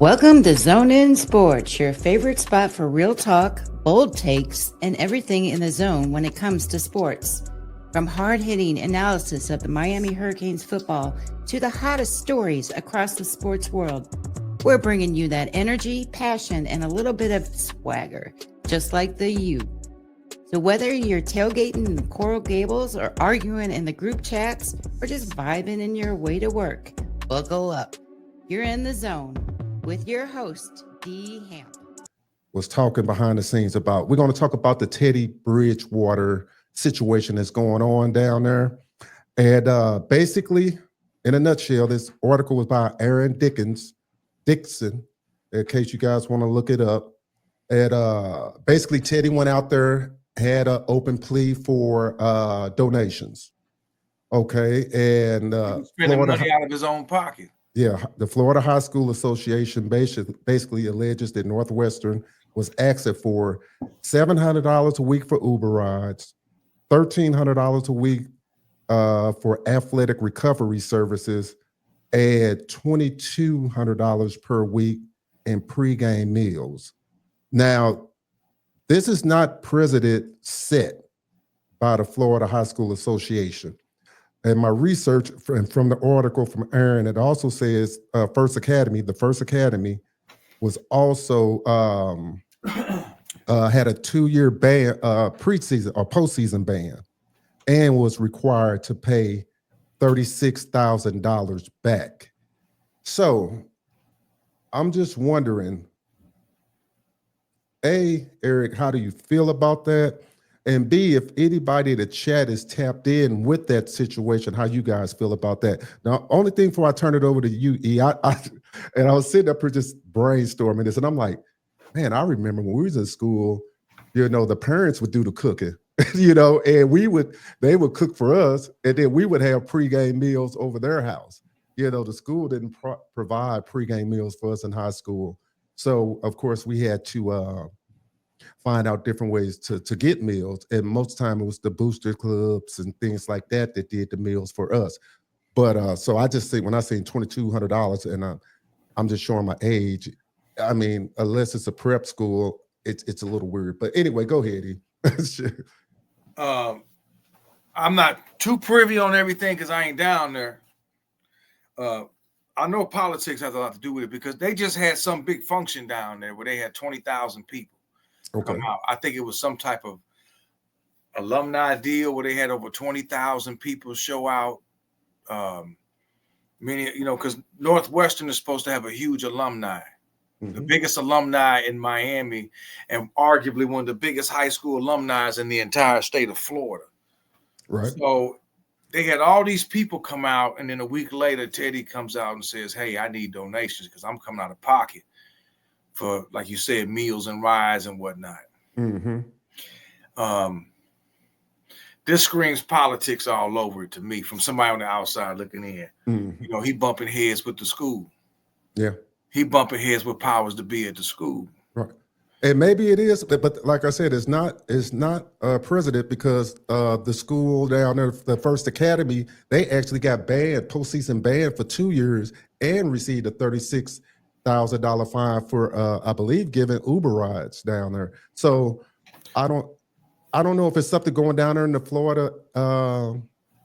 Welcome to Zone In Sports, your favorite spot for real talk, bold takes, and everything in the zone when it comes to sports. From hard-hitting analysis of the Miami Hurricanes football to the hottest stories across the sports world, we're bringing you that energy, passion, and a little bit of swagger, just like the U. So whether you're tailgating in the Coral Gables or arguing in the group chats or just vibing in your way to work, buckle up. You're in the zone with your host, D. Hamp. Was talking behind the scenes about. We're going to talk about the Teddy Bridgewater situation that's going on down there. And basically, in a nutshell, this article was by Aaron Dixon, in case you guys want to look it up. And basically, Teddy went out there, had an open plea for donations. Okay, and spending money out of his own pocket. Yeah, the Florida High School Association basically alleges that Northwestern was asking for $700 a week for Uber rides, $1,300 a week for athletic recovery services, and $2,200 per week in pregame meals. Now, this is not precedent set by the Florida High School Association. And my research from the article from Aaron, it also says the First Academy was also had a 2-year ban, preseason or postseason ban, and was required to pay $36,000 back. So I'm just wondering, A, Eric, how do you feel about that? And B, if anybody in the chat is tapped in with that situation, how you guys feel about that? Now, only thing before I turn it over to you, E, I was sitting up here just brainstorming this, and I'm like, man, I remember when we was in school, the parents would do the cooking, and they would cook for us, and then we would have pregame meals over their house. The school didn't provide pregame meals for us in high school. So, of course, we had to find out different ways to get meals. And most of the time it was the booster clubs and things like that did the meals for us. But so I just think when I say $2,200 and I'm just showing my age, I mean, unless it's a prep school, it's a little weird. But anyway, go ahead, E. I'm not too privy on everything because I ain't down there. I know politics has a lot to do with it because they just had some big function down there where they had 20,000 people. Okay. Come out. I think it was some type of alumni deal where they had over 20,000 people show out. Because Northwestern is supposed to have a huge alumni, the biggest alumni in Miami, and arguably one of the biggest high school alumni in the entire state of Florida. Right. So they had all these people come out, and then a week later, Teddy comes out and says, "Hey, I need donations because I'm coming out of pocket for, like you said, meals and rides and whatnot." This screams politics all over it to me from somebody on the outside looking in. He bumping heads with the school. Yeah. He bumping heads with powers to be at the school. Right. And maybe it is, but like I said, it's not precedent because the school down there, the First Academy, they actually got postseason banned for 2 years and received a $36,000 fine for I believe giving Uber rides down there. So I don't know if it's something going down there in the Florida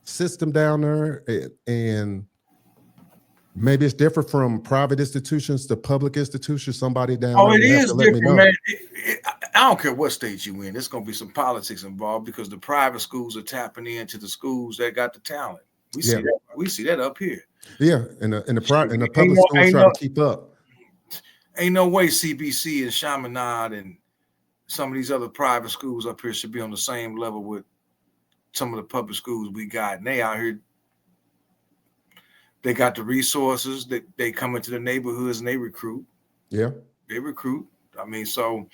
system down there, and maybe it's different from private institutions to public institutions. Somebody down there. Oh, it is different, man. I don't care what state you in. There's going to be some politics involved because the private schools are tapping into the schools that got the talent. We see that up here. Yeah, and the public schools try to keep up. Ain't no way CBC and Chaminade and some of these other private schools up here should be on the same level with some of the public schools we got. And they out here, they got the resources. They come into the neighborhoods and they recruit. Yeah. They recruit. I mean, so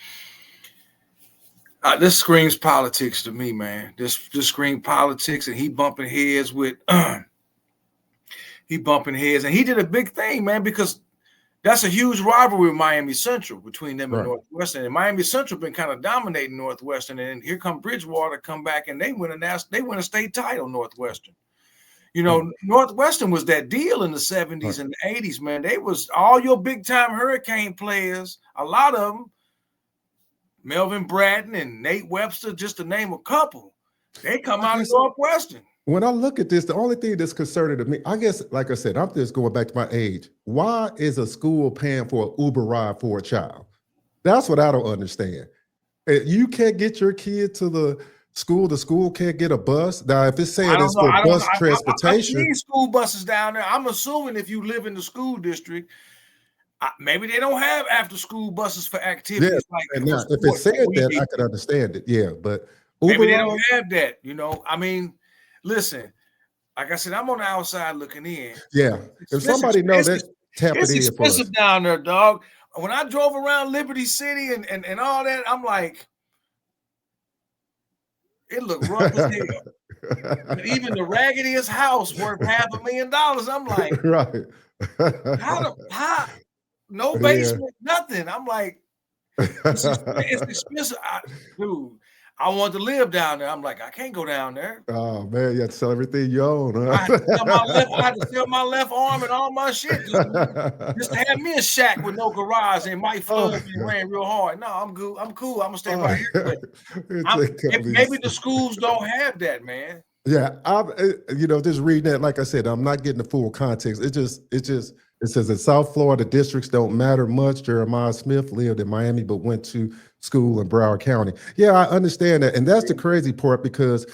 this screams politics to me, man. This screams politics, and he bumping heads with and he did a big thing, man, because that's a huge rivalry with Miami Central between them and Northwestern. And Miami Central been kind of dominating Northwestern. And here come Bridgewater come back and they win a state title, Northwestern. You know, Northwestern was that deal in the 70s and the 80s, man. They was all your big-time Hurricane players, a lot of them, Melvin Bratton and Nate Webster, just to name a couple, they come out of Northwestern. When I look at this, the only thing that's concerning to me, I guess, like I said, I'm just going back to my age. Why is a school paying for an Uber ride for a child? That's what I don't understand. You can't get your kid to the school can't get a bus. Now, if it's saying it's for bus transportation. I've seen school buses down there. I'm assuming if you live in the school district, maybe they don't have after-school buses for activities. Yeah, like and now, if it said that, I could understand it. Yeah, but Uber maybe they don't have that. You know, I mean, listen, like I said, I'm on the outside looking in. Yeah, if somebody knows that, tap it in for us. It's expensive down there, dog. When I drove around Liberty City and all that, I'm like, it looked rough as hell. But even the raggediest house worth $500,000. I'm like, right. How no basement, nothing. I'm like, it's expensive. Dude, I wanted to live down there. I'm like, I can't go down there. Oh man, you have to sell everything you own. Huh? I had to sell my left arm and all my shit just to have me a shack with no garage and might flood me and rain real hard. No, I'm good. I'm cool. I'm gonna stay right here. Maybe the schools don't have that, man. Yeah, just reading that. Like I said, I'm not getting the full context. It says in South Florida, districts don't matter much. Jeremiah Smith lived in Miami, but went to school in Broward County. Yeah, I understand that. And that's the crazy part, because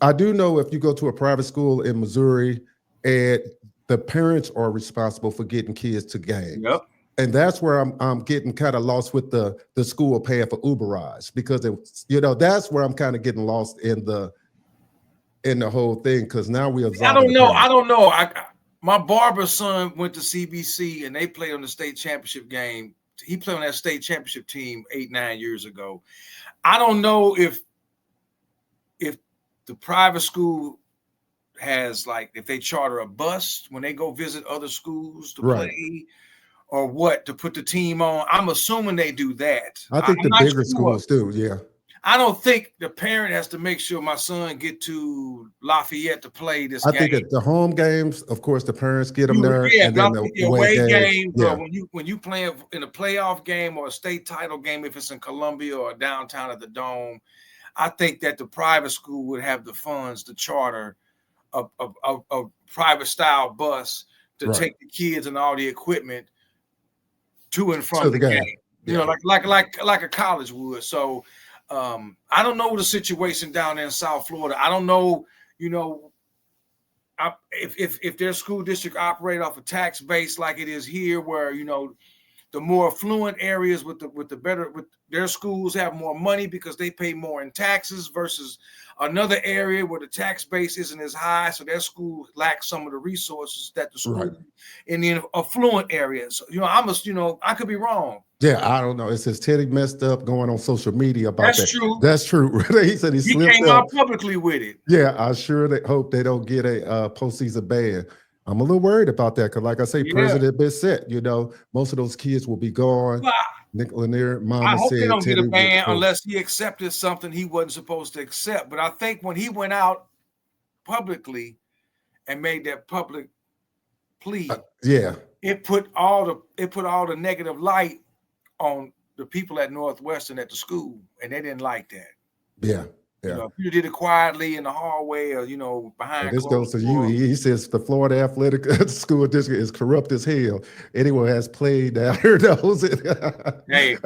I do know if you go to a private school in Missouri, and the parents are responsible for getting kids to games. Yep. And that's where I'm getting kind of lost with the school paying for Uber rides, because that's where I'm kind of getting lost in the whole thing, because now we have. I don't know. My barber's son went to CBC and they played on the state championship game. He played on that state championship team 8-9 years ago. I don't know if the private school has, like, if they charter a bus when they go visit other schools to play, or what, to put the team on. I'm assuming they do that. I think the bigger schools do, yeah. I don't think the parent has to make sure my son get to Lafayette to play this game. I think at the home games, of course, the parents get them there. Yeah, and then the away game. Yeah. When you play in a playoff game or a state title game, if it's in Columbia or downtown at the Dome, I think that the private school would have the funds to charter a private style bus to take the kids and all the equipment to and from the game. You know, like a college would. So. I don't know the situation down there in South Florida. I don't know, if their school district operate off a tax base like it is here, where the more affluent areas with their schools have more money because they pay more in taxes, versus another area where the tax base isn't as high, so their school lacks some of the resources that the school in the affluent areas. I could be wrong. Yeah, I don't know. It says Teddy messed up going on social media about that. That's true. That's true. He said he slipped came out publicly with it. Yeah, I sure hope they don't get a postseason ban. I'm a little worried about that because, like I say, President Bissett, most of those kids will be gone. Nick Lanier, Mama I hope said they don't get a ban unless he accepted something he wasn't supposed to accept. But I think when he went out publicly and made that public plea, it put all the negative light on the people at Northwestern at the school, and they didn't like that. Yeah. If you did it quietly in the hallway or behind. This goes to you. He says the Florida Athletic School District is corrupt as hell. Anyone has played down here knows it. Hey.